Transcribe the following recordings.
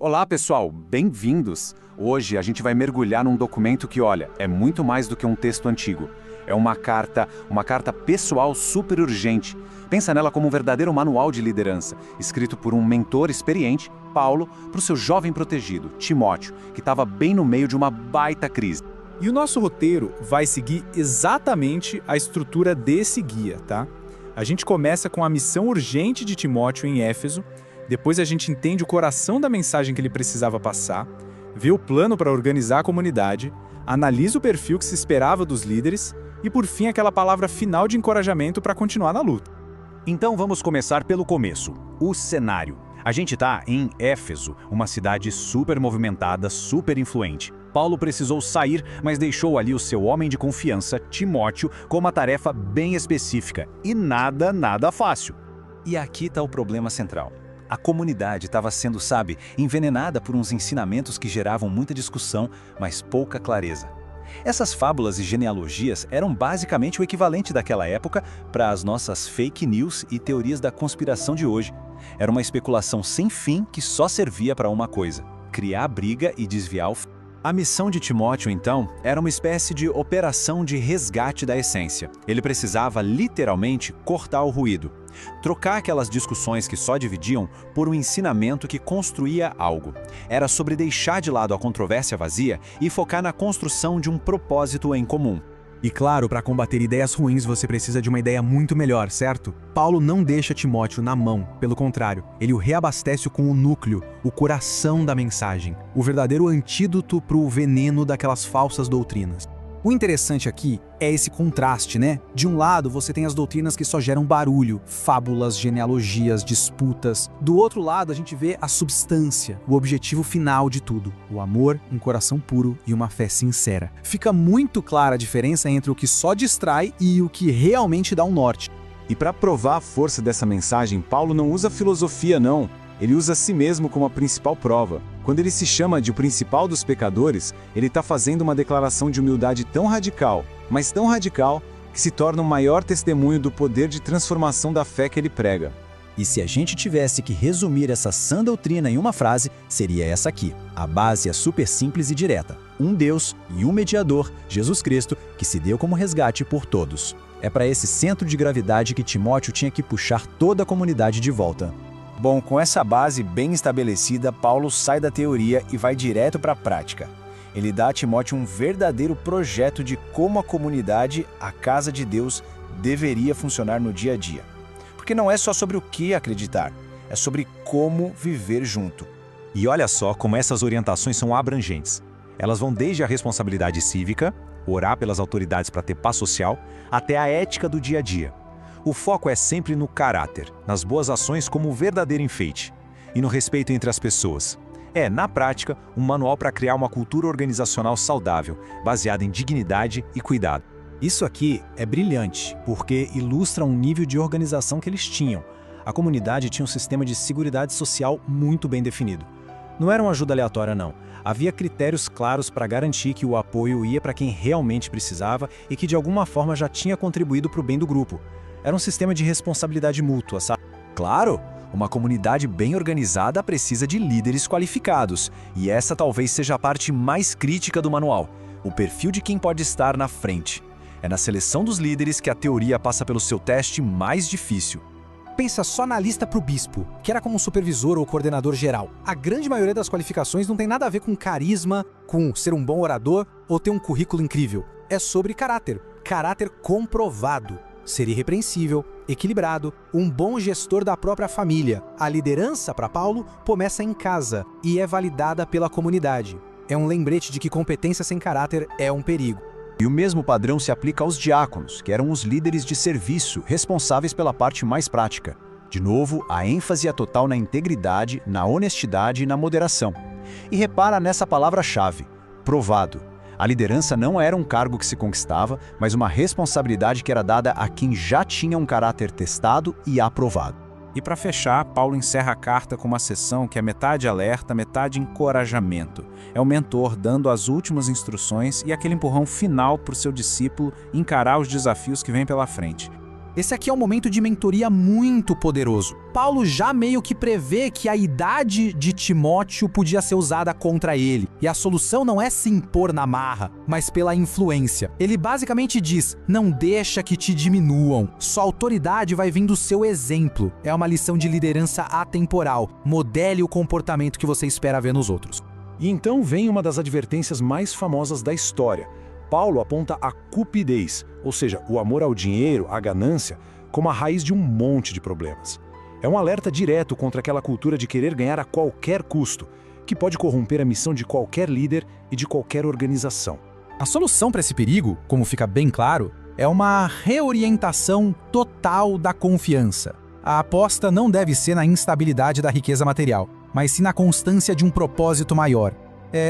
Olá, pessoal, bem-vindos! Hoje a gente vai mergulhar num documento que, olha, é muito mais do que um texto antigo. É uma carta pessoal super urgente. Pensa nela como um verdadeiro manual de liderança, escrito por um mentor experiente, Paulo, para o seu jovem protegido, Timóteo, que estava bem no meio de uma baita crise. E o nosso roteiro vai seguir exatamente a estrutura desse guia, tá? A gente começa com a missão urgente de Timóteo em Éfeso, depois a gente entende o coração da mensagem que ele precisava passar, vê o plano para organizar a comunidade, analisa o perfil que se esperava dos líderes e, por fim, aquela palavra final de encorajamento para continuar na luta. Então vamos começar pelo começo, o cenário. A gente está em Éfeso, uma cidade super movimentada, super influente. Paulo precisou sair, mas deixou ali o seu homem de confiança, Timóteo, com uma tarefa bem específica e nada fácil. E aqui está o problema central. A comunidade estava sendo, envenenada por uns ensinamentos que geravam muita discussão, mas pouca clareza. Essas fábulas e genealogias eram basicamente o equivalente daquela época para as nossas fake news e teorias da conspiração de hoje. Era uma especulação sem fim que só servia para uma coisa: criar briga e desviar o foco. A missão de Timóteo, então, era uma espécie de operação de resgate da essência. Ele precisava, literalmente, cortar o ruído. Trocar aquelas discussões que só dividiam por um ensinamento que construía algo. Era sobre deixar de lado a controvérsia vazia e focar na construção de um propósito em comum. E claro, para combater ideias ruins você precisa de uma ideia muito melhor, certo? Paulo não deixa Timóteo na mão, pelo contrário, ele o reabastece com o núcleo, o coração da mensagem, o verdadeiro antídoto para o veneno daquelas falsas doutrinas. O interessante aqui é esse contraste, né? De um lado, você tem as doutrinas que só geram barulho, fábulas, genealogias, disputas. Do outro lado, a gente vê a substância, o objetivo final de tudo: o amor, um coração puro e uma fé sincera. Fica muito clara a diferença entre o que só distrai e o que realmente dá um norte. E para provar a força dessa mensagem, Paulo não usa filosofia, não. Ele usa a si mesmo como a principal prova. Quando ele se chama de o principal dos pecadores, ele está fazendo uma declaração de humildade tão radical, mas tão radical, que se torna o maior testemunho do poder de transformação da fé que ele prega. E se a gente tivesse que resumir essa sã doutrina em uma frase, seria essa aqui. A base é super simples e direta. Um Deus e um mediador, Jesus Cristo, que se deu como resgate por todos. É para esse centro de gravidade que Timóteo tinha que puxar toda a comunidade de volta. Bom, com essa base bem estabelecida, Paulo sai da teoria e vai direto para a prática. Ele dá a Timóteo um verdadeiro projeto de como a comunidade, a casa de Deus, deveria funcionar no dia a dia. Porque não é só sobre o que acreditar, é sobre como viver junto. E olha só como essas orientações são abrangentes. Elas vão desde a responsabilidade cívica, orar pelas autoridades para ter paz social, até a ética do dia a dia. O foco é sempre no caráter, nas boas ações como um verdadeiro enfeite, e no respeito entre as pessoas. É, na prática, um manual para criar uma cultura organizacional saudável, baseada em dignidade e cuidado. Isso aqui é brilhante, porque ilustra um nível de organização que eles tinham. A comunidade tinha um sistema de seguridade social muito bem definido. Não era uma ajuda aleatória, não. Havia critérios claros para garantir que o apoio ia para quem realmente precisava e que de alguma forma já tinha contribuído para o bem do grupo. Era um sistema de responsabilidade mútua, sabe? Claro, uma comunidade bem organizada precisa de líderes qualificados, e essa talvez seja a parte mais crítica do manual, o perfil de quem pode estar na frente. É na seleção dos líderes que a teoria passa pelo seu teste mais difícil. Pensa só na lista para o bispo, que era como um supervisor ou coordenador geral. A grande maioria das qualificações não tem nada a ver com carisma, com ser um bom orador ou ter um currículo incrível. É sobre caráter comprovado. Ser irrepreensível, equilibrado, um bom gestor da própria família. A liderança, para Paulo, começa em casa e é validada pela comunidade. É um lembrete de que competência sem caráter é um perigo. E o mesmo padrão se aplica aos diáconos, que eram os líderes de serviço, responsáveis pela parte mais prática. De novo, a ênfase é total na integridade, na honestidade e na moderação. E repara nessa palavra-chave: provado. A liderança não era um cargo que se conquistava, mas uma responsabilidade que era dada a quem já tinha um caráter testado e aprovado. E para fechar, Paulo encerra a carta com uma seção que é metade alerta, metade encorajamento. É o mentor dando as últimas instruções e aquele empurrão final para o seu discípulo encarar os desafios que vêm pela frente. Esse aqui é um momento de mentoria muito poderoso. Paulo já meio que prevê que a idade de Timóteo podia ser usada contra ele. E a solução não é se impor na marra, mas pela influência. Ele basicamente diz, não deixa que te diminuam. Sua autoridade vai vir do seu exemplo. É uma lição de liderança atemporal. Modele o comportamento que você espera ver nos outros. E então vem uma das advertências mais famosas da história. Paulo aponta a cupidez, ou seja, o amor ao dinheiro, a ganância, como a raiz de um monte de problemas. É um alerta direto contra aquela cultura de querer ganhar a qualquer custo, que pode corromper a missão de qualquer líder e de qualquer organização. A solução para esse perigo, como fica bem claro, é uma reorientação total da confiança. A aposta não deve ser na instabilidade da riqueza material, mas sim na constância de um propósito maior.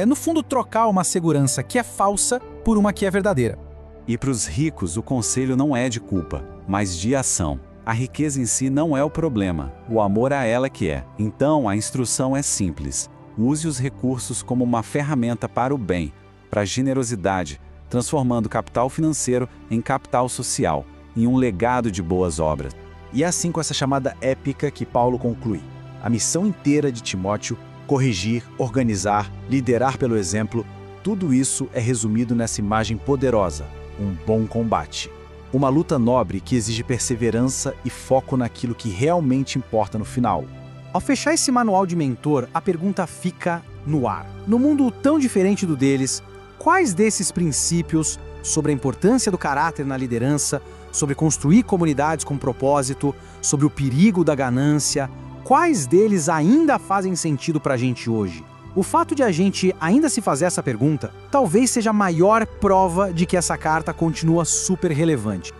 No fundo, trocar uma segurança que é falsa por uma que é verdadeira. E para os ricos, o conselho não é de culpa, mas de ação. A riqueza em si não é o problema, o amor a ela que é. Então, a instrução é simples. Use os recursos como uma ferramenta para o bem, para a generosidade, transformando capital financeiro em capital social, em um legado de boas obras. E é assim com essa chamada épica que Paulo conclui. A missão inteira de Timóteo, corrigir, organizar, liderar pelo exemplo, tudo isso é resumido nessa imagem poderosa, um bom combate. Uma luta nobre que exige perseverança e foco naquilo que realmente importa no final. Ao fechar esse manual de mentor, a pergunta fica no ar. No mundo tão diferente do deles, quais desses princípios sobre a importância do caráter na liderança, sobre construir comunidades com propósito, sobre o perigo da ganância, quais deles ainda fazem sentido pra gente hoje? O fato de a gente ainda se fazer essa pergunta talvez seja a maior prova de que essa carta continua super relevante.